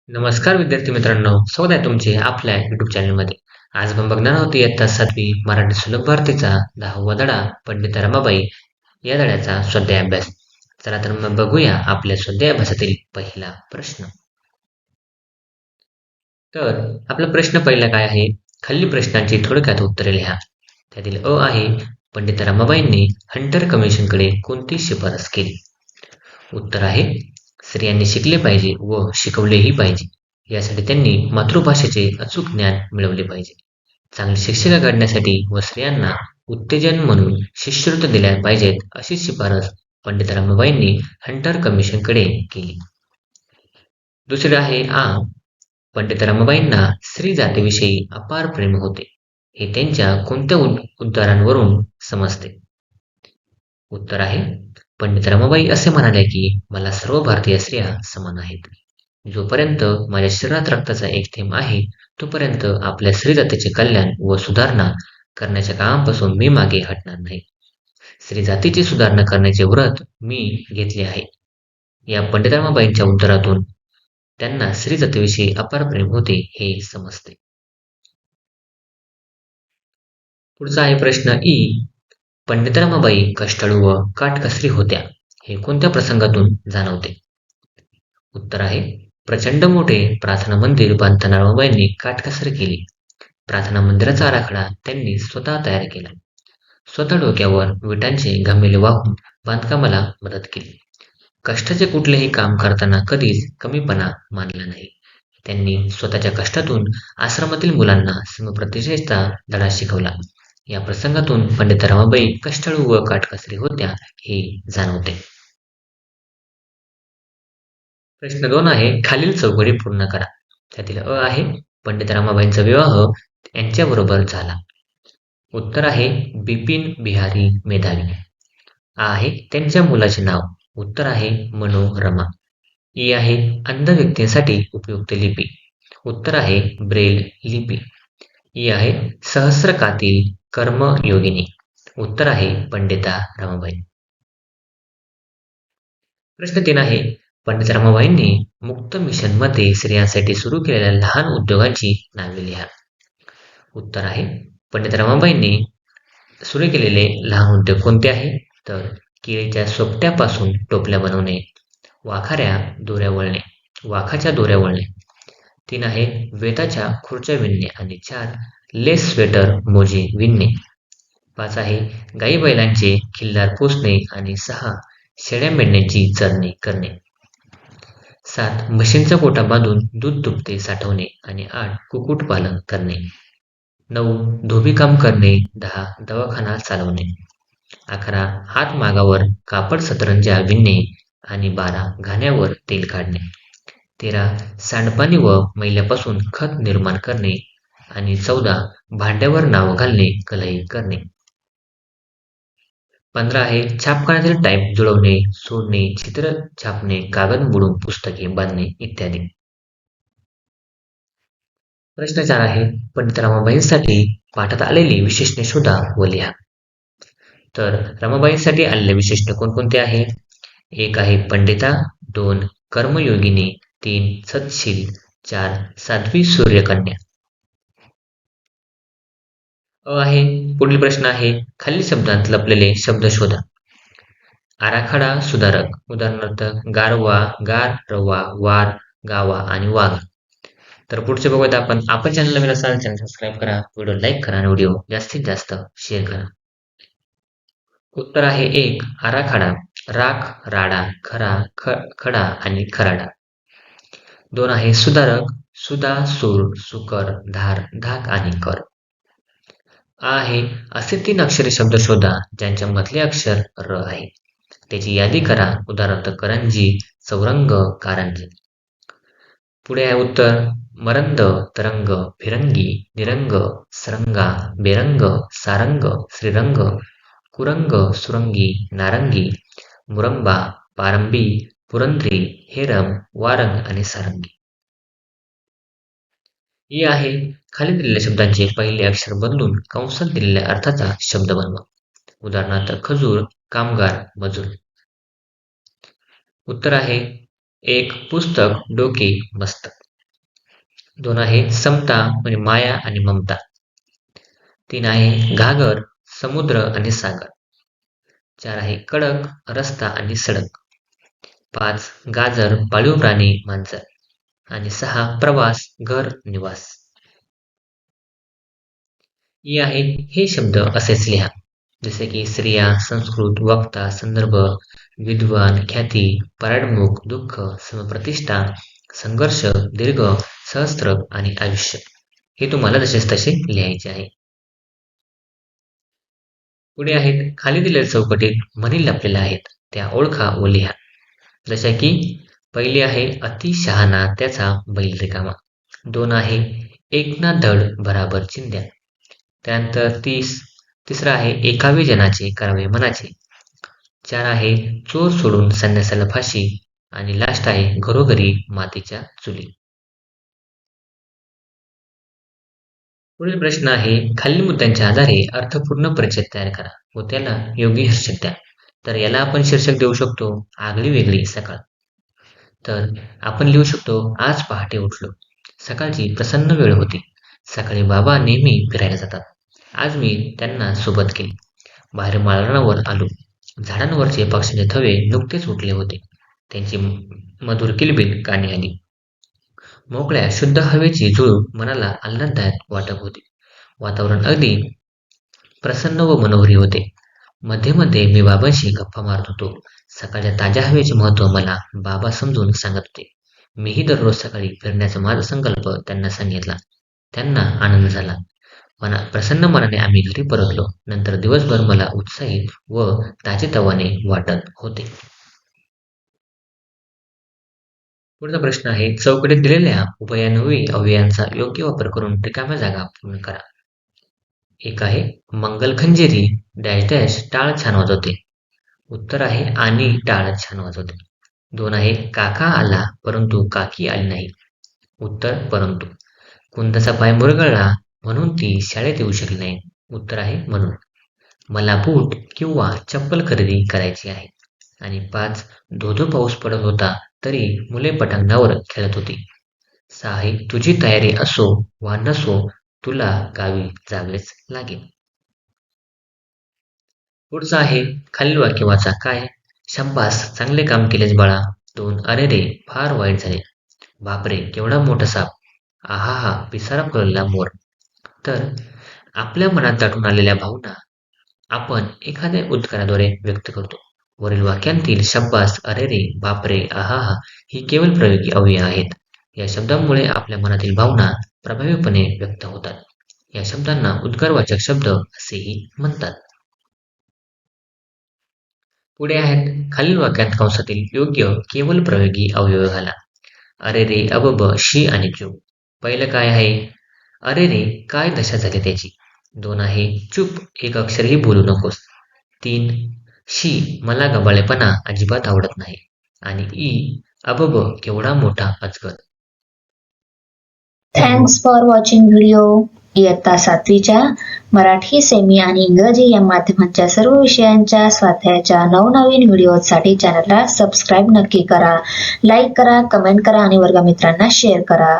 नमस्कार विद्यार्थी मित्रांनो, स्वागत आहे तुमचे आपल्या YouTube चॅनलमध्ये. आज आपण बघणार आहोत इयत्ता 7वी मराठी सुलभ भारतीचा 10वा धडा पंडित रमाबाई या धड्याचा स्वाध्याय अभ्यास. चला तर मग बघूया आपल्या स्वाध्याय अभ्यासातील पहिला प्रश्न. तर आपला प्रश्न पहिला काय आहे? खालील प्रश्नांची थोडक्यात उत्तरे लिहा. त्यातील अ आहे पंडित रमाबाईंनी हंटर कमिशनकडे कोणती शिफारस केली? उत्तर आहे स्त्रियांनी शिकले पाहिजे व शिकवलेही पाहिजे. यासाठी त्यांनी मातृभाषेचे अचूक ज्ञान मिळवले पाहिजे. चांगली शिक्षिका घडण्यासाठी व स्त्रियांना उत्तेजन म्हणून शिष्यवृत्त्या दिल्या पाहिजेत अशी शिफारस पंडित रमाबाईंनी हंटर कमिशनकडे केली. दुसरे आहे पंडित रमाबाईंना स्त्री जातीविषयी अपार प्रेम होते. हे त्यांच्या कोणत्या उद्गारांवरून समजते? उत्तर आहे पंडित रमाबाई असे म्हणाल्या की मला सर्व भारतीय स्त्रिया समान आहेत. जोपर्यंत माझ्या शरीरात रक्ताचा एक थेंब आहे तोपर्यंत आपल्या स्त्री जातीचे कल्याण व सुधारणा करण्याच्या कामापासून मी मागे हटणार नाही. स्त्री जातीची सुधारणा करण्याचे व्रत मी घेतले आहे. या पंडित रमाबाईंच्या उत्तरातून त्यांना स्त्री जातीविषयी अपार प्रेम होते हे समजते. पुढचा आहे प्रश्न पंडित रमाबाई कष्टाळू व काटकसरी होत्या हे कोणत्या प्रसंगातून जाणवते? उत्तर आहे प्रचंड मोठे प्रार्थना मंदिर बांधताना रमाबाईंनी काटकसर केली. प्रार्थना मंदिराचा आराखडा त्यांनी स्वतः तयार केला. स्वतः डोक्यावर विटांचे घमेले वाहून बांधकामाला मदत केली. कष्टाचे कुठलेही काम करताना कधीच कमीपणा मानला नाही. त्यांनी स्वतःच्या कष्टातून आश्रमातील मुलांना समप्रतिष्ठेचा धडा शिकवला. या प्रसंगातून पंडित रमाबाई कष्टाळू व काटकसरी होत्या हे जाणवते. प्रश्न 2 आहे खालील चौकडी पूर्ण करा. त्यातील अ आहे पंडित रमाबाईंचा विवाह यांच्याबरोबर झाला. उत्तर आहे बिपिन बिहारी मेधावी. आहे त्यांच्या मुलाचे नाव. उत्तर आहे मनोरमा. ई आहे अंध व्यक्तींसाठी उपयुक्त लिपी. उत्तर आहे ब्रेल लिपी. ई आहे सहस्रकातील कर्मयोगिनी. उत्तर आहे पंडिता रमाबाई. प्रश्न 3 आहे पंडित रमाबाईंनी मुक्त मिशनमध्ये स्त्रियांसाठी सुरू केलेल्या लहान उद्योगांची नावे लिहा. उत्तर आहे पंडित रमाबाईंनी सुरू केलेले लहान उद्योग कोणते आहे? तर केळीच्या सोपट्यापासून टोपल्या बनवणे, वाखाच्या दोऱ्या वळणे. 3 आहे वेताच्या खुर्च्या विणणे आणि 4 लेस स्वेटर मोजे विणणे. 5 आहे गाई बैलांचे खिल्लार पोसणे आणि 6 शेळ्या मेंढ्यांची चरणी करणे. 7 म्हशींचा कोटा बांधून दूध दुभते साठवणे आणि 8 कुक्कुटपालन करणे. 9 धोबीकाम करणे. 10 दवाखाना चालवणे. 11 हातमागावर कापड सतरंज्या विणणे आणि 12 घाण्यावर तेल काढणे. 13 सांडपाणी व मैल्यापासून खत निर्माण करणे आणि 14 भांड्यावर नाव घालणे कलई करणे. 15 आहे छापखान्यातील टाईप जुळवणे, सोडणे, चित्र छापणे, कागद मोडून पुस्तके बांधणे इत्यादी. प्रश्न 4 आहे पंडित रमाबाईंसाठी पाठात आलेली विशेषणे शोधा व लिहा. तर रमाबाईंसाठी आलेले विशेषण कोणकोणते आहे? 1 आहे पंडिता, 2 कर्मयोगिनी, 3 सत्शील, 4 साध्वी सूर्यकन्या. आहे पुढील प्रश्न आहे खालील शब्दांत लपलेले शब्द शोधा. आराखडा सुधारक उदाहरणार्थ गारवा, गार, रवा, वार, गावा आणि वाघ. तर पुढचे बघूयात आपण चॅनलला नवीन असाल चॅनल सबस्क्राईब करा, व्हिडिओ लाईक करा आणि व्हिडिओ जास्तीत जास्त शेअर करा. उत्तर आहे 1 आराखडा राख, राडा, खडा आणि खराडा. 2 आहे सुधारक सुधा, सूर, सुकर, धार, धाक आणि कर. आहे असे 3 अक्षरी शब्द शोधा ज्यांच्या मधले अक्षर र आहे. त्याची यादी करा उदाहरणार्थ करंजी, चौरंग, कारंजी. पुढे आहे उत्तर मरंद, तरंग, फिरंगी, निरंग, सरंगा, बेरंग, सारंग, श्रीरंग, कुरंग, सुरंगी, नारंगी, मुरंबा, पारंबी, पुरंदरी, हेरम, वारंग आणि सारंगी. ही आहे खाली दिलेल्या शब्दांचे पहिले अक्षर बदलून कंसात दिलेल्या अर्थाचा शब्द बनवा. उदाहरणार्थ खजूर, कामगार, मजूर. उत्तर आहे 1 पुस्तक, डोके, मस्तक. 2 आहे समता म्हणजे माया आणि ममता. 3 आहे घागर, समुद्र आणि सागर. 4 आहे कडक, रस्ता आणि सडक. 5 गाजर, पाळीव प्राणी, मांजर. आणि 6 प्रवास, घर, निवास. ई आहे हे शब्द असेच लिहा. जसे की स्त्रिया, संस्कृत, वक्ता, संदर्भ, विद्वान, ख्याती, पराडमुख, दुःख, समप्रतिष्ठा, संघर्ष, दीर्घ, सहस्त्र आणि आयुष्य. हे तुम्हाला जसेच तसे लिहायचे आहे. पुढे आहेत खाली दिलेल्या चौकटीत म्हणी लपलेल्या आहेत त्या ओळखा व लिहा. जशा की पहिली आहे अति शहाणा त्याचा बैल रिकामा. 2 आहे एक ना धड भराभर चिंध्या. त्यानंतर तिसरा आहे एकावे जनाचे करावे मनाचे. 4 आहे चोर सोडून संन्यासाला फाशी. आणि लास्ट आहे घरोघरी मातीच्या चुली. पुढील प्रश्न आहे खालील मुद्द्यांच्या आधारे अर्थपूर्ण परिच्छेद तयार करा व त्याला योग्य शीर्षक द्या. तर याला आपण शीर्षक देऊ शकतो आगळी वेगळी सकाळ. तर आपण लिहू शकतो आज पहाटे उठलो. सकाळची प्रसन्न वेळ होती. सकाळी बाबा नेहमी फिरायला जातात. आज मी त्यांना सोबत केली. बाहेर मालणावर आलो. झाडांवरचे पक्ष्यांचे थवे नुकतेच उठले होते. त्यांची मधुर किलबिल कानी आली. मोकळ्या शुद्ध हवेची झुळूक मनाला आल्हाददायक वाटत होती. वातावरण अगदी प्रसन्न व मनोहरी होते. मध्ये मध्ये मी बाबांशी गप्पा मारत होतो. सकाळच्या ताज्या हवेचे महत्त्व मला बाबा समजून सांगत होते. मीही दररोज सकाळी फिरण्याचा माझा संकल्प त्यांना सांगितला. त्यांना आनंद झाला. प्रसन्न मनाने आम्ही घरी परतलो. नंतर दिवसभर मला उत्साहित व ताजेतवाने वाटत होते. पुढचा प्रश्न आहे चौकटीत दिलेल्या उभयान्वयी अव्ययांचा योग्य वापर करून रिकाम्या जागा पूर्ण करा. एक आहे मंगल खंजिरी डॅश डॅश टाळ छान वाजवते. उत्तर आहे आणि टाळ छान वाजवते. 2 आहे काका आला परंतु काकी आली नाही. उत्तर परंतु. कुंदाचा पाय मुरगळला म्हणून ती शाळेत येऊ शकली नाही. उत्तर आहे म्हणून. मला बूट किंवा चप्पल खरेदी करायची आहे. आणि 5 धो-धो पाऊस पडत होता तरी मुले पटांगणावर खेळत होती. 6 आहे तुझी तयारी असो वा नसो तुला गावी जावेच लागेल. पुढचा आहे खालील वाक्य वाचा. काय? शब्बास चांगले काम केलेस बाळा. 2 अरे रे फार वाईट झाले. बापरे केवढा मोठा साप. आहाहा पिसारा पडलेला मोर. तर आपल्या मनात दाटून आलेल्या भावना आपण एखाद्या उद्गाराद्वारे व्यक्त करतो. वरील वाक्यांतील शब्बास, अरे रे, बापरे, आहाहा ही केवळ प्रयोगी अवयव आहेत. या शब्दांमुळे आपल्या मनातील भावना प्रभावीपणे व्यक्त होतात. या शब्दांना उद्गारवाचक शब्द असेही म्हणतात. पुढे आहेत खालील वाक्यात कंसातील योग्य केवळ प्रयोगी अवयव घाला. अरे रे अबब शी आणि चूप. पहिलं काय आहे? अरे रे काय दशा झाली त्याची. 2 आहे चूप एक अक्षरही बोलू नकोस. 3 शी मला गबाळेपणा अजिबात आवडत नाही. आणि ई अबब केवढा मोठा अजगर. Thanks for watching video. इयत्ता 7वीच्या मराठी, सेमी आणि इंग्रजी या माध्यमांच्या सर्व विषयांच्या स्वाध्यायाच्या नवनवीन व्हिडिओसाठी चॅनलला सबस्क्राईब नक्की करा. लाईक करा, कमेंट करा आणि वर्गमित्रांना शेअर करा.